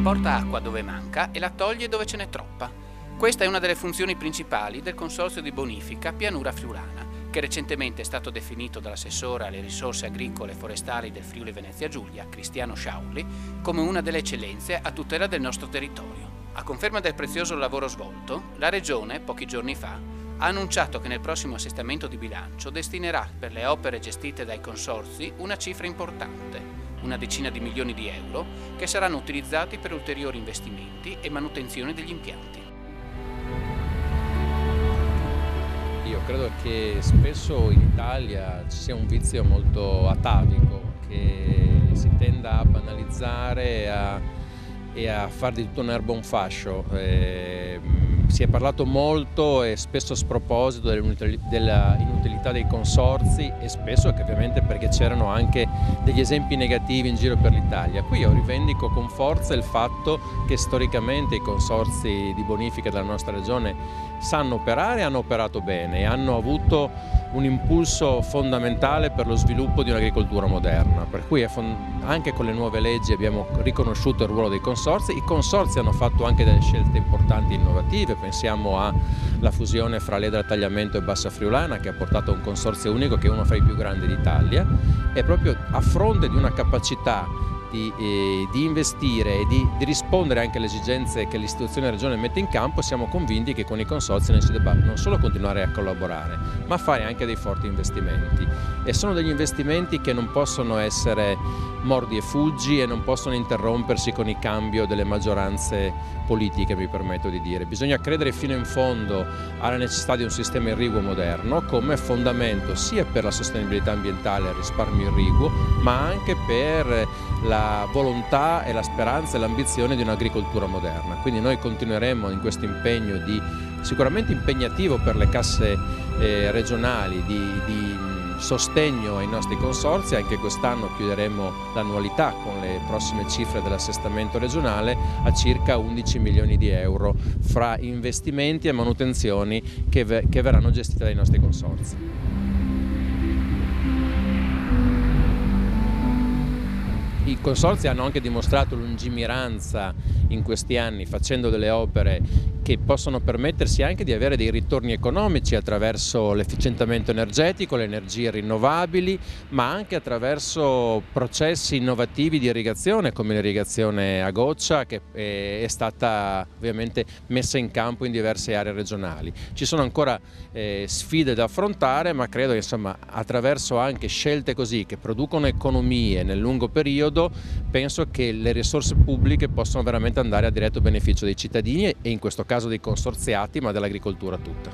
porta acqua dove manca e la toglie dove ce n'è troppa. Questa è una delle funzioni principali del Consorzio di Bonifica Pianura Friulana, che recentemente è stato definito dall'assessore alle risorse agricole e forestali del Friuli Venezia Giulia, Cristiano Sciaulli, come una delle eccellenze a tutela del nostro territorio. A conferma del prezioso lavoro svolto, la Regione, pochi giorni fa, ha annunciato che nel prossimo assestamento di bilancio destinerà per le opere gestite dai consorzi una cifra importante, una decina di milioni di euro, che saranno utilizzati per ulteriori investimenti e manutenzione degli impianti. Io credo che spesso in Italia ci sia un vizio molto atavico, che si tenda a banalizzare e a far di tutto un'erba un fascio. Si è parlato molto e spesso a sproposito della inutilità dei consorzi, e spesso ovviamente perché c'erano anche degli esempi negativi in giro per l'Italia. Qui io rivendico con forza il fatto che storicamente i consorzi di bonifica della nostra regione sanno operare e hanno operato bene e hanno avuto un impulso fondamentale per lo sviluppo di un'agricoltura moderna, per cui anche con le nuove leggi abbiamo riconosciuto il ruolo dei consorzi. I consorzi hanno fatto anche delle scelte importanti e innovative, pensiamo alla fusione fra Ledra Tagliamento e Bassa Friulana, che ha portato a un consorzio unico che è uno fra i più grandi d'Italia, e proprio a fronte di una capacità di investire e di rispondere anche alle esigenze che l'istituzione regione mette in campo, siamo convinti che con i consorzi si debba non solo continuare a collaborare, ma fare anche dei forti investimenti. E sono degli investimenti che non possono essere mordi e fuggi e non possono interrompersi con il cambio delle maggioranze politiche, mi permetto di dire. Bisogna credere fino in fondo alla necessità di un sistema irriguo moderno come fondamento sia per la sostenibilità ambientale e il risparmio irriguo, ma anche per la volontà e la speranza e l'ambizione di un'agricoltura moderna. Quindi noi continueremo in questo impegno sicuramente impegnativo per le casse regionali, di sostegno ai nostri consorzi. Anche quest'anno chiuderemo l'annualità con le prossime cifre dell'assestamento regionale a circa 11 milioni di euro fra investimenti e manutenzioni che verranno gestite dai nostri consorzi. I consorzi hanno anche dimostrato lungimiranza in questi anni, facendo delle opere che possono permettersi anche di avere dei ritorni economici attraverso l'efficientamento energetico, le energie rinnovabili, ma anche attraverso processi innovativi di irrigazione come l'irrigazione a goccia, che è stata ovviamente messa in campo in diverse aree regionali. Ci sono ancora sfide da affrontare, ma credo che insomma, attraverso anche scelte così che producono economie nel lungo periodo, penso che le risorse pubbliche possano veramente andare a diretto beneficio dei cittadini e in questo caso dei consorziati, ma dell'agricoltura tutta.